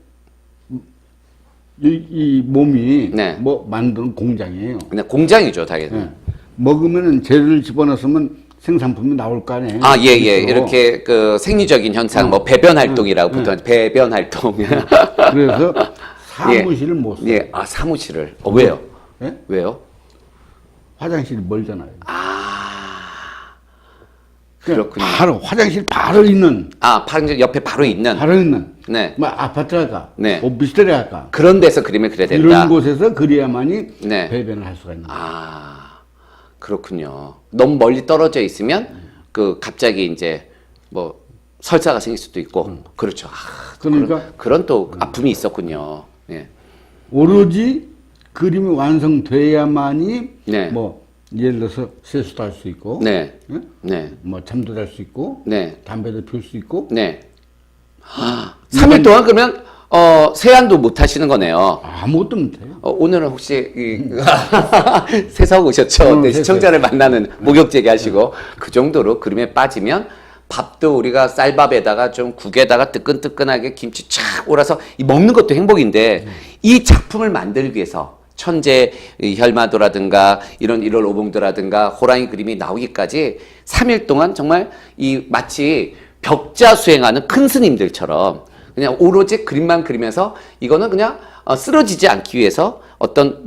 이 몸이 네. 뭐 만드는 공장이에요. 그냥 공장이죠, 당연히. 예. 먹으면은 재료를 집어넣으면 생산품이 나올 거 아니에요. 아, 예, 예. 그래서 이렇게 그 생리적인 현상, 뭐 배변 활동이라고 보통 배변 활동. 그래서 사무실을 못 써요. 예. 아, 사무실을. 왜요? 예? 왜요? 화장실이 멀잖아요. 그렇군요. 바로 화장실 바로 있는 아, 옆에 바로 있는. 네. 뭐 아파트에 갈까, 네. 오피스텔에 갈까 그런 데서 그림을 그려야 된다. 이런 곳에서 그려야만이 네. 배변을 할 수가 있는 거예요. 아, 그렇군요. 너무 멀리 떨어져 있으면 그 갑자기 이제 뭐 설사가 생길 수도 있고 그렇죠. 아, 그러니까 그런 또 아픔이 있었군요. 예. 오로지 그림이 완성돼야만이 네. 뭐 예를 들어서 세수도 할 수 있고, 네. 응? 네. 뭐 잠도 잘 수 있고, 네. 담배도 피울 수 있고, 네. 3일 동안 그러면 세안도 못 하시는 거네요. 아무것도 못해요. 오늘은 혹시 세서 오셨죠? 네, 세서. 시청자를 만나는 목욕제기 하시고 그 정도로 그림에 빠지면 밥도 우리가 쌀밥에다가 좀 국에다가 뜨끈뜨끈하게 김치 촥 올아서 이 먹는 것도 행복인데 이 작품을 만들기 위해서 천재 이 혈마도라든가 이런 1월 오봉도라든가 호랑이 그림이 나오기까지 3일 동안 정말 이 마치 벽자 수행하는 큰 스님들처럼 그냥 오로지 그림만 그리면서 이거는 그냥 쓰러지지 않기 위해서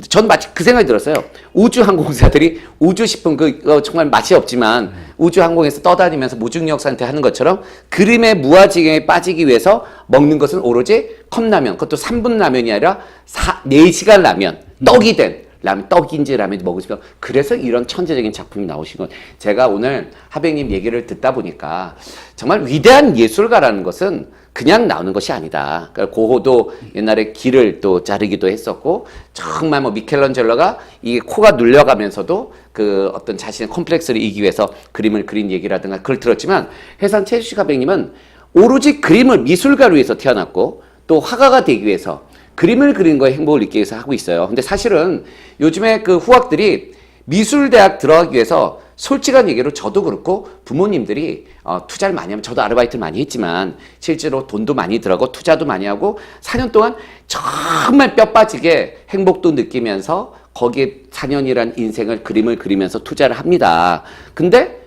전 마치 그 생각이 들었어요. 우주항공사들이 우주식품 정말 맛이 없지만 우주항공에서 떠다니면서 무중력 상태 하는 것처럼 그림의 무아지경에 빠지기 위해서 먹는 것은 오로지 컵라면, 그것도 3분 라면이 아니라 4시간 라면, 떡이 된 라면, 떡인지 라면이 먹으시면 그래서 이런 천재적인 작품이 나오신 건 제가 오늘 하백님 얘기를 듣다 보니까 정말 위대한 예술가라는 것은 그냥 나오는 것이 아니다. 그러니까 고호도 옛날에 귀를 또 자르기도 했었고 정말 뭐 미켈란젤로가 이 코가 눌려가면서도 그 어떤 자신의 컴플렉스를 이기기 위해서 그림을 그린 얘기라든가 그걸 들었지만 해산 최수식 하백님은 오로지 그림을 미술가로 위해서 태어났고 또 화가가 되기 위해서 그림을 그리는 거에 행복을 느끼기 위해서 하고 있어요. 근데 사실은 요즘에 그 후학들이 미술대학 들어가기 위해서 솔직한 얘기로 저도 그렇고 부모님들이 투자를 많이 하면 저도 아르바이트를 많이 했지만 실제로 돈도 많이 들어가고 투자도 많이 하고 4년 동안 정말 뼈 빠지게 행복도 느끼면서 거기에 4년이란 인생을 그림을 그리면서 투자를 합니다. 근데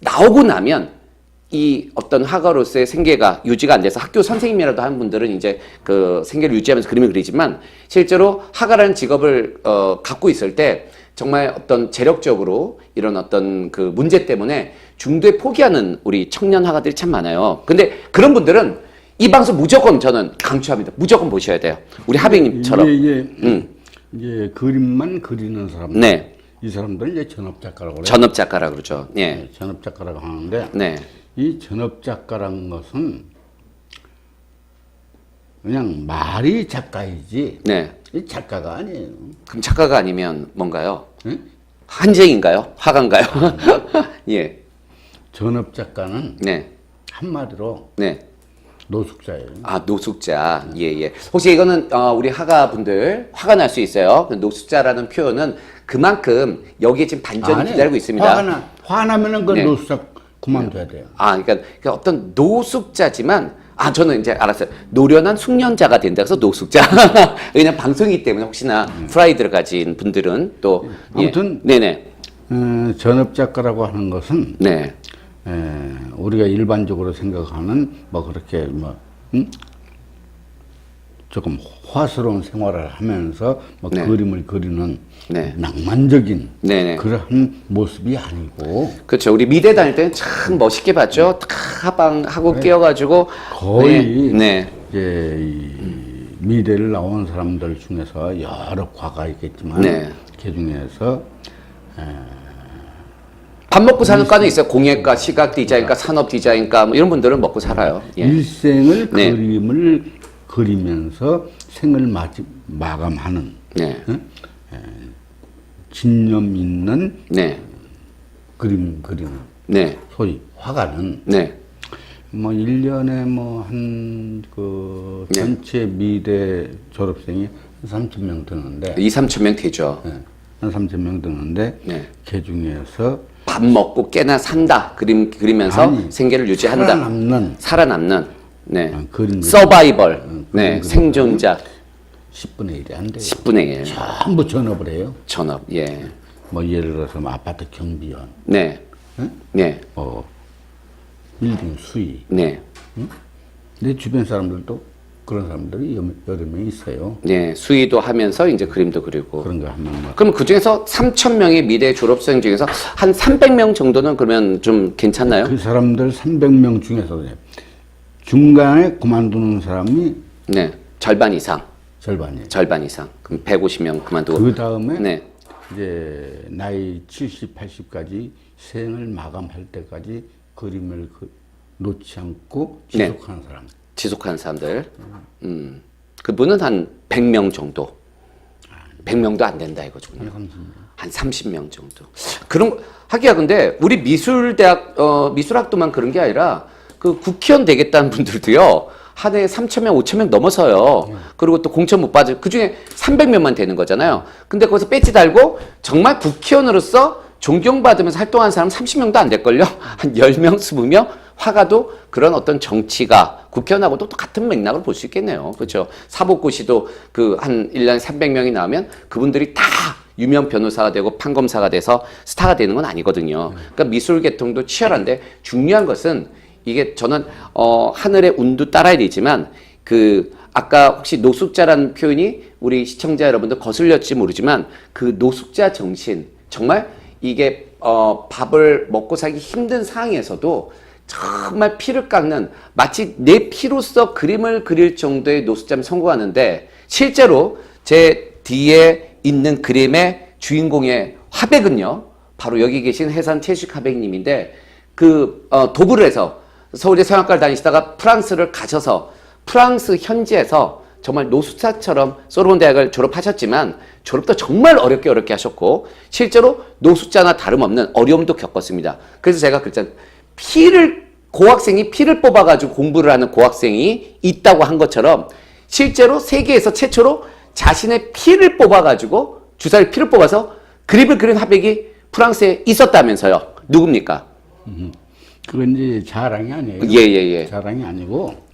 나오고 나면 이 어떤 화가로서의 생계가 유지가 안 돼서 학교 선생님이라도 한 분들은 이제 그 생계를 유지하면서 그림을 그리지만 실제로 화가라는 직업을 갖고 있을 때 정말 어떤 재력적으로 이런 어떤 그 문제 때문에 중도에 포기하는 우리 청년 화가들이 참 많아요. 근데 그런 분들은 이 방송 무조건 저는 강추합니다. 무조건 보셔야 돼요. 우리 하백님처럼. 이제 그림만 그리는 사람들. 네. 이 사람들 이제 전업 작가라고 그래요. 전업 작가라고 그러죠. 예. 네, 전업 작가라고 하는데 네. 이 전업 작가라는 것은 그냥 말이 작가이지. 네. 이 작가가 아니에요. 그럼 작가가 아니면 뭔가요? 응? 한쟁인가요? 화가인가요? 예. 전업 작가는 네. 한마디로 네. 노숙자예요. 아, 노숙자. 예, 예. 혹시 이거는, 우리 화가분들 화가 날 수 있어요. 그 노숙자라는 표현은 그만큼 여기에 지금 반전이 기다리고 있습니다. 화나면은 그 네. 노숙자 그만둬야 돼요. 그러니까 어떤 노숙자지만, 저는 이제 알았어요. 노련한 숙련자가 된다. 그래서 노숙자. 그냥 방송이기 때문에 혹시나 프라이드를 가진 분들은 또. 아무튼. 예. 네네. 전업 작가라고 하는 것은. 네. 우리가 일반적으로 생각하는 뭐 그렇게 조금 화스러운 생활을 하면서 뭐 네. 그림을 그리는 네. 낭만적인 네네. 그러한 모습이 아니고 그렇죠. 우리 미대 다닐 때는 참 멋있게 봤죠. 탁 하방하고 네. 끼어가지고 거의 네. 이제 이 미대를 나온 사람들 중에서 여러 과가 있겠지만 네. 그 중에서 밥 먹고 사는 과는 있어요. 공예과, 시각 디자인과, 산업 디자인과 뭐 이런 분들은 먹고 살아요. 예. 일생을 네. 그림을 그리면서 생을 마감하는 네. 진념 있는 네. 그림 그리는 네. 소위 화가는 네. 뭐 1년에 뭐 한 그 네. 전체 미대 졸업생이 한 3,000명 드는데 2, 3천 명 되죠. 한 3,000명 드는데 네. 그 중에서 밥 먹고 깨나 산다. 그리면서 아니, 생계를 유지한다. 살아남는. 네. 그림 서바이벌. 네. 그림 생존자 10분의 1이 안 돼요. 10분의 1. 전부 전업을 해요. 전업. 예. 뭐 예를 들어서 뭐 아파트 경비원, 네. 응? 네. 빌딩 수의. 네. 내 주변 사람들도 그런 사람들이 여러 명 있어요. 네. 수의도 하면서 이제 그림도 그리고. 그런 거 하면 뭐 그럼 그 중에서 3,000명의 미대 졸업생 중에서 한 300명 정도는 그러면 좀 괜찮나요? 그 사람들 300명 중에서 중간에 그만두는 사람이 네. 절반 이상. 절반이에요. 절반 이상. 그럼 150명 그만두고. 그 다음에 네. 이제 나이 70, 80까지 생을 마감할 때까지 그림을 놓지 않고 네. 지속하는 사람. 지속하는 사람들. 그분은 한 100명 정도. 100명도 안 된다 이거죠. 한 30명 정도. 그런 하기야 근데 우리 미술대학 미술학도만 그런 게 아니라 그 국회의원 되겠다는 분들도요. 한 해에 3,000명, 5,000명 넘어서요. 그리고 또 공천 못 받을 그 중에 300명만 되는 거잖아요. 근데 거기서 배지 달고 정말 국회의원으로서 존경받으면서 활동하는 사람 30명도 안 될걸요? 한 10명, 20명? 화가도 그런 어떤 정치가 국현하고도 또 같은 맥락을 볼 수 있겠네요. 그렇죠. 사법고시도 그 한 1년에 300명이 나오면 그분들이 다 유명 변호사가 되고 판검사가 돼서 스타가 되는 건 아니거든요. 그러니까 미술 계통도 치열한데 중요한 것은 이게 저는 하늘의 운도 따라야 되지만 그 아까 혹시 노숙자라는 표현이 우리 시청자 여러분들 거슬렸지 모르지만 그 노숙자 정신 정말 이게 밥을 먹고 살기 힘든 상황에서도 정말 피를 깎는 마치 내 피로써 그림을 그릴 정도의 노숙자면 성공하는데 실제로 제 뒤에 있는 그림의 주인공의 화백은요 바로 여기 계신 해산 채식 화백님인데 그 도구를 해서 서울대 성악과를 다니시다가 프랑스를 가셔서 프랑스 현지에서 정말 노숙자처럼 소르본 대학을 졸업하셨지만 졸업도 정말 어렵게 하셨고 실제로 노숙자나 다름없는 어려움도 겪었습니다. 그래서 제가 그랬잖아요. 고학생이 피를 뽑아가지고 공부를 하는 고학생이 있다고 한 것처럼 실제로 세계에서 최초로 자신의 피를 뽑아가지고 주사위 피를 뽑아서 그림을 그린 화백이 프랑스에 있었다면서요. 누굽니까? 그건 이제 자랑이 아니에요. 예. 자랑이 아니고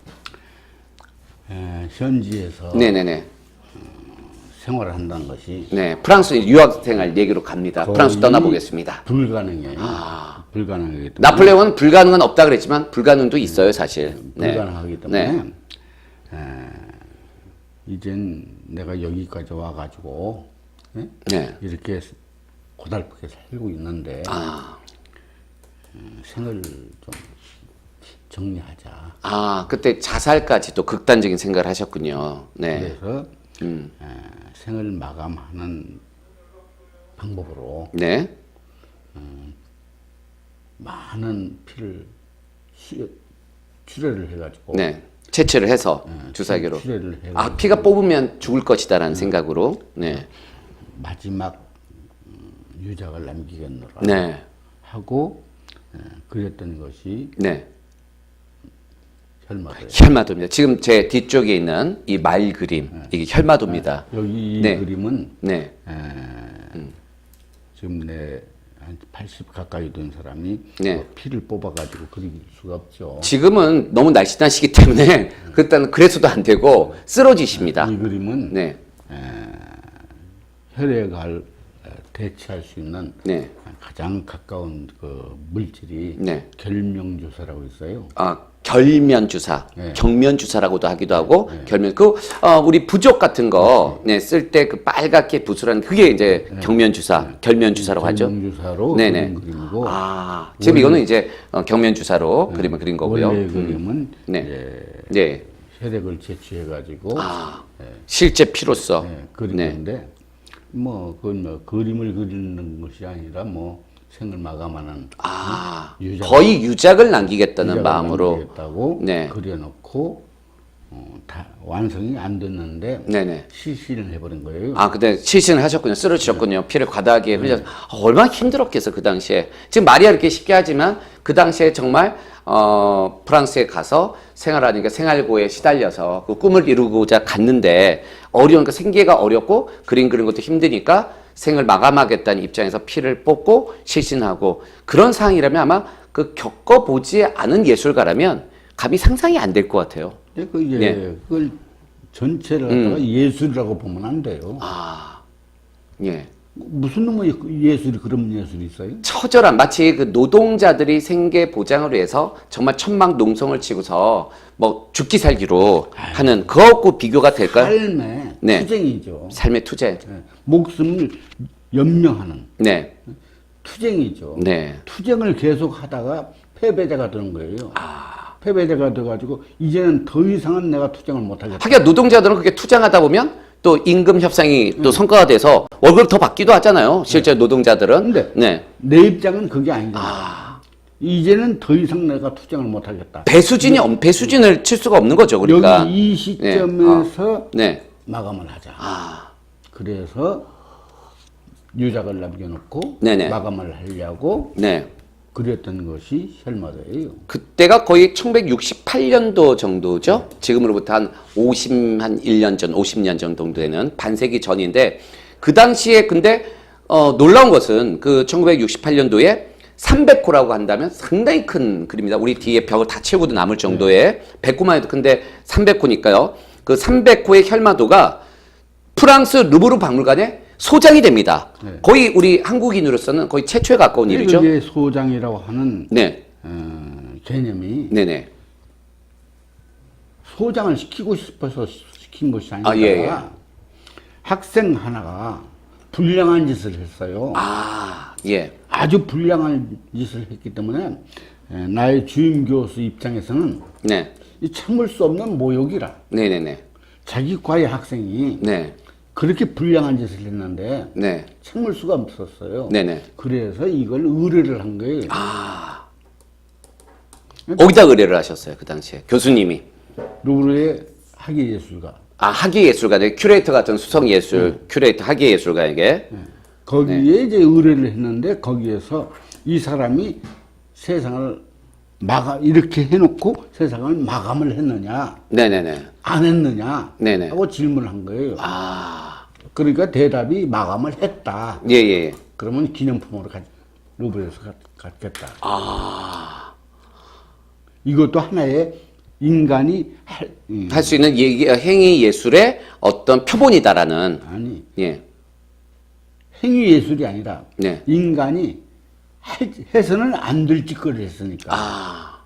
현지에서 네네네. 생활을 한다는 것이 네, 프랑스 유학생활 얘기로 갑니다. 프랑스 떠나보겠습니다. 불가능해요. 불가능하기 때문에. 나폴레옹은 불가능은 없다 그랬지만 불가능도 있어요, 사실. 네. 불가능하기 때문에 네. 이젠 내가 여기까지 와가지고 네. 이렇게 고달프게 살고 있는데 생을 좀 정리하자. 그때 자살까지 또 극단적인 생각을 하셨군요. 네. 그래서 생을 마감하는 방법으로 네. 많은 피를 출혈을 해가지고 네. 채취를 해서 주사기로. 출혈을 해가지고 피가 뽑으면 죽을 것이다라는 생각으로. 네. 마지막 유작을 남기겠노라 네. 하고 그랬던 것이 네. 혈마도예요. 혈마도입니다. 지금 제 뒤쪽에 있는 이 말 그림, 이게 혈마도입니다. 여기 이 네. 그림은 네. 지금 내 한 80 가까이 된 사람이 네. 피를 뽑아가지고 그릴 수가 없죠. 지금은 너무 날씬한 시기 때문에 그때는 그래서도 안 되고 쓰러지십니다. 이 그림은 네. 혈액을 대체할 수 있는 네. 가장 가까운 그 물질이 네. 결명주사라고 있어요. 결면주사, 네. 경면주사라고도 하기도 하고, 결면, 우리 부족 같은 거, 네, 쓸 때 그 빨갛게 부스런, 그게 이제 경면주사, 결면주사라고 하죠. 결명주사로 네네. 그린 그림이고. 지금 이거는 이제 경면주사로 그림을 그린 거고요. 원래 그림은 네. 이제 네. 혈액을 채취해가지고 실제 피로서. 그린 네. 건데, 그건 그림을 그리는 것이 아니라 생을 마감하는 거의 유작을 남기겠다는 유작을 마음으로. 남기겠다고 네. 그려놓고 다 완성이 안 됐는데 네네. 실신을 해버린 거예요. 근데 실신을 하셨군요. 쓰러지셨군요. 피를 과다하게 흘려서. 얼마나 힘들었겠어, 그 당시에. 지금 말이야 이렇게 쉽게 하지만, 그 당시에 정말, 프랑스에 가서 생활하니까 생활고에 시달려서 그 꿈을 이루고자 갔는데, 어려우니까 생계가 어렵고, 그림 그리는 것도 힘드니까, 생을 마감하겠다는 입장에서 피를 뽑고, 실신하고, 그런 상황이라면 아마 그 겪어보지 않은 예술가라면, 감히 상상이 안 될 것 같아요. 그걸 전체를 갖다가 예술이라고 보면 안 돼요. 예. 무슨 놈의 예술이 그런 예술이 있어요? 처절한 마치 그 노동자들이 생계 보장을 위해서 정말 천막 농성을 치고서 죽기 살기로 하는 그것과 비교가 될까요? 삶의 네. 투쟁이죠. 삶의 투쟁. 목숨을 연명하는 네. 투쟁이죠. 네. 투쟁을 계속 하다가 패배자가 되는 거예요. 패배자가 돼가지고 이제는 더 이상은 내가 투쟁을 못하겠다. 하긴 노동자들은 그렇게 투쟁하다 보면 또 임금 협상이 또 성과가 돼서 월급 더 받기도 하잖아요. 실제 노동자들은. 근데 네. 내 입장은 그게 아니잖아. 이제는 더 이상 내가 투쟁을 못하겠다. 배수진을 칠 수가 없는 거죠. 그러니까. 여기 이 시점에서 네. 마감을 하자. 그래서 유작을 남겨놓고 네네. 마감을 하려고 네. 그렸던 것이 혈마도예요. 그때가 거의 1968년도 정도죠. 지금으로부터 한 51년 전, 50년 정도 되는 반세기 전인데 그 당시에 근데 놀라운 것은 그 1968년도에 300호라고 한다면 상당히 큰 그림입니다. 우리 뒤에 벽을 다 채우고도 남을 정도의 100호만 해도 큰데 300호니까요. 그 300호의 혈마도가 프랑스 루브르 박물관에 소장이 됩니다. 네. 거의 우리 한국인으로서는 거의 최초에 가까운 일이죠. 이게 소장이라고 하는 네. 개념이 네네. 소장을 시키고 싶어서 시킨 것이 아니라 예. 학생 하나가 불량한 짓을 했어요. 예. 아주 불량한 짓을 했기 때문에 나의 주임 교수 입장에서는 네. 이 참을 수 없는 모욕이라. 네네네. 자기 과의 학생이 네. 그렇게 불량한 짓을 했는데 네. 참을 수가 없었어요. 네네. 그래서 이걸 의뢰를 한 거예요. 어디다 의뢰를 하셨어요, 그 당시에? 교수님이. 루브르의 학예예술가. 학예예술가네. 큐레이터 같은 수성예술, 큐레이터 학예예술가에게. 거기에 이제 의뢰를 했는데 거기에서 이 사람이 세상을 이렇게 해놓고 세상을 마감을 했느냐, 네네네. 안 했느냐 네네. 하고 질문을 한 거예요. 그러니까 대답이 마감을 했다. 예. 그러면 기념품으로 루브르에서 갖겠다. 이것도 하나의 인간이 할 수 있는 행위 예술의 어떤 표본이다라는. 아니 예. 행위 예술이 아니라 네. 인간이 해서는 안 될 짓거리를 했으니까.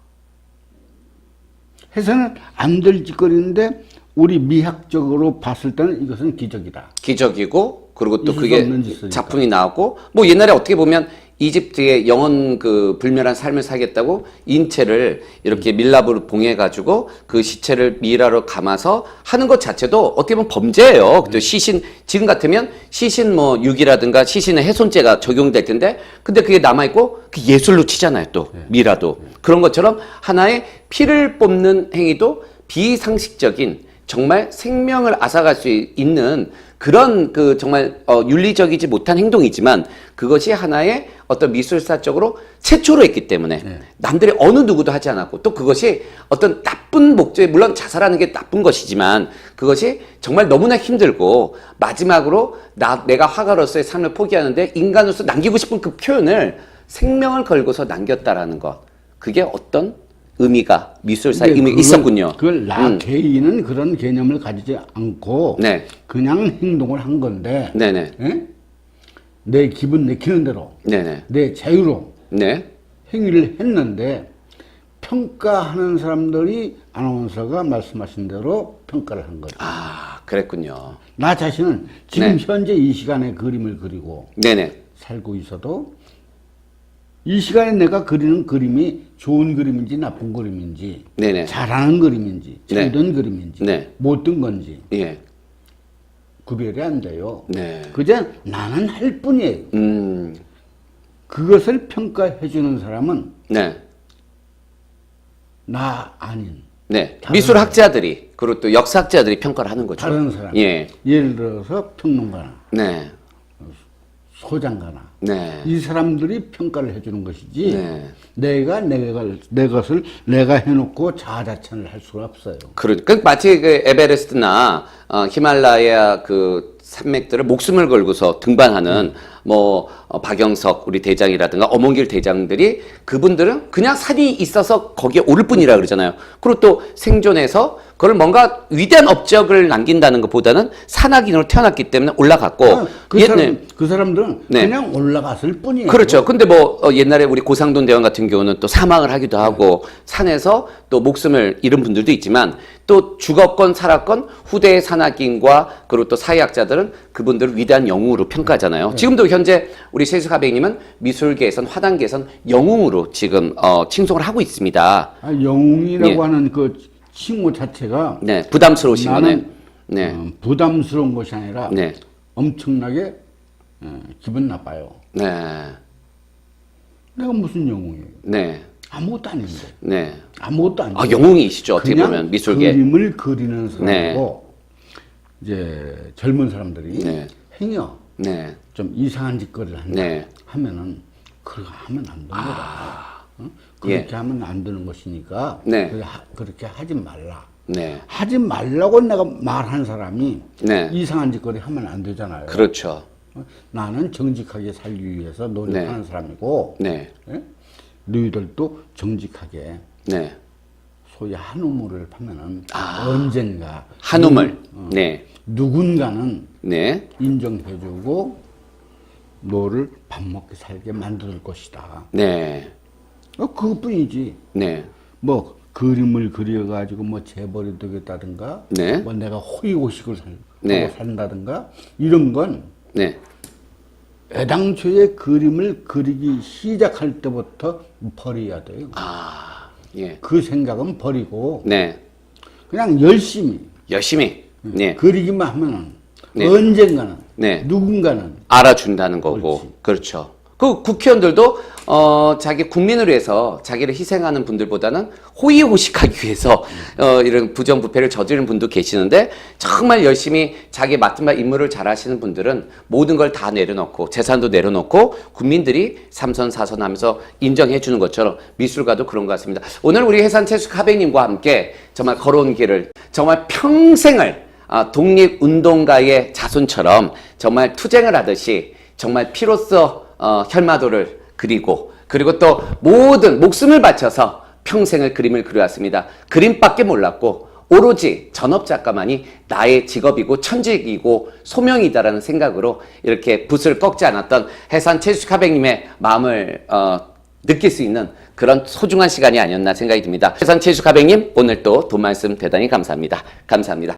해서는 안 될 짓거리인데 우리 미학적으로 봤을 때는 이것은 기적이다. 기적이고, 그리고 또 있을 수 그게 없는 짓이니까. 작품이 나오고, 뭐 옛날에 어떻게 보면 이집트의 영원 그 불멸한 삶을 살겠다고 인체를 이렇게 밀랍으로 봉해가지고 그 시체를 미라로 감아서 하는 것 자체도 어떻게 보면 범죄예요. 또 시신, 지금 같으면 시신 뭐 유기라든가 시신의 훼손죄가 적용될 텐데, 근데 그게 남아있고 그 예술로 치잖아요. 또 미라도. 그런 것처럼 하나의 피를 뽑는 행위도 비상식적인 정말 생명을 앗아갈 수 있는 그런 그 정말 윤리적이지 못한 행동이지만 그것이 하나의 어떤 미술사적으로 최초로 했기 때문에 남들이 어느 누구도 하지 않았고 또 그것이 어떤 나쁜 목적에 물론 자살하는 게 나쁜 것이지만 그것이 정말 너무나 힘들고 마지막으로 내가 화가로서의 삶을 포기하는데 인간으로서 남기고 싶은 그 표현을 생명을 걸고서 남겼다라는 것 그게 어떤 의미가 미술사의 의미가 있었군요. 그걸 개인은 그런 개념을 가지지 않고 네. 그냥 행동을 한 건데 네네. 예? 내 기분 내키는 대로 네네. 내 자유로 네. 행위를 했는데 평가하는 사람들이 아나운서가 말씀하신 대로 평가를 한 거죠. 그랬군요. 나 자신은 지금 네. 현재 이 시간에 그림을 그리고 네네. 살고 있어도 이 시간에 내가 그리는 그림이 좋은 그림인지 나쁜 그림인지 네네. 잘하는 그림인지 네. 잘된 그림인지 네. 못된 건지 예. 구별이 안 돼요. 네. 그저 나는 할 뿐이에요. 음. 그것을 평가해 주는 사람은 네. 나 아닌 네. 다른 미술학자들이 그리고 또 역사학자들이 평가를 하는 거죠. 다른 사람. 예. 예를 들어서 평론가나 네. 소장가나 네. 이 사람들이 평가를 해주는 것이지 네. 내 것을 내가 해놓고 자아자찬을 할 수가 없어요. 그러니까 마치 그 에베레스트나 히말라야 그 산맥들을 목숨을 걸고서 등반하는 박영석 우리 대장이라든가 엄원길 대장들이 그분들은 그냥 산이 있어서 거기에 오를 뿐이라 그러잖아요. 그리고 또 생존해서 그걸 뭔가 위대한 업적을 남긴다는 것보다는 산악인으로 태어났기 때문에 올라갔고 그 사람들은 네. 그냥 올라갔을 뿐이에요. 그렇죠. 근데 옛날에 우리 고상돈 대왕 같은 경우는 또 사망을 하기도 하고 산에서 또 목숨을 잃은 분들도 있지만 또 죽었건 살았건 후대의 산악인과 그리고 또 사회학자들은 그분들을 위대한 영웅으로 평가하잖아요. 지금도 현재 우리 세수가백님은 미술계에선 화단계에선 영웅으로 지금 칭송을 하고 있습니다. 영웅이라고 예. 하는 그 칭호 자체가 네, 부담스러우신 거네. 나는 네, 부담스러운 것이 아니라 네, 엄청나게 기분 나빠요. 네, 내가 무슨 영웅이에요? 네, 아무것도 아닌데. 네. 아무것도 아닌데. 영웅이시죠. 어떻게 그냥 보면 미술계. 그림을 그리는 사람하고 이제 젊은 사람들이 네. 행여 네, 좀 이상한 짓거리를 한다 네. 하면은 그거 하면 안 되는 거다. 응? 그렇게 예. 하면 안 되는 것이니까 네. 그렇게 하지 말라. 네, 하지 말라고 내가 말한 사람이 네. 이상한 짓거리 하면 안 되잖아요. 그렇죠. 나는 정직하게 살기 위해서 노력하는 사람이고 네. 예? 너희들도 정직하게 네. 소위 한 우물을 파면은 언젠가 한 우물. 네. 누군가는 네. 인정해주고 너를 밥 먹게 살게 만들 것이다. 네. 그것뿐이지. 네. 뭐 그림을 그려가지고 뭐 재벌이 되겠다든가, 네. 뭐 내가 호의호식을 네. 하고 산다든가 이런 건 네. 애당초에 그림을 그리기 시작할 때부터 버려야 돼요. 예. 그 생각은 버리고 네. 그냥 열심히 열심히. 네. 그리기만 하면은 네. 언젠가는 네. 누군가는 알아준다는 거고. 그렇죠. 그 국회의원들도 자기 국민을 위해서 자기를 희생하는 분들보다는 호의호식하기 위해서 이런 부정부패를 저지르는 분도 계시는데 정말 열심히 자기 맡은 바 임무를 잘 하시는 분들은 모든 걸 다 내려놓고 재산도 내려놓고 국민들이 삼선 사선 하면서 인정해 주는 것처럼 미술가도 그런 것 같습니다. 오늘 우리 해산채숙 하백님과 함께 정말 걸어온 길을 정말 평생을 독립운동가의 자손처럼 정말 투쟁을 하듯이 정말 피로써 혈마도를 그리고 또 모든 목숨을 바쳐서 평생을 그림을 그려왔습니다. 그림밖에 몰랐고 오로지 전업작가만이 나의 직업이고 천직이고 소명이다라는 생각으로 이렇게 붓을 꺾지 않았던 해산채숙 하백님의 마음을 느낄 수 있는 그런 소중한 시간이 아니었나 생각이 듭니다. 해산채숙 하백님 오늘 또 돈 말씀 대단히 감사합니다. 감사합니다.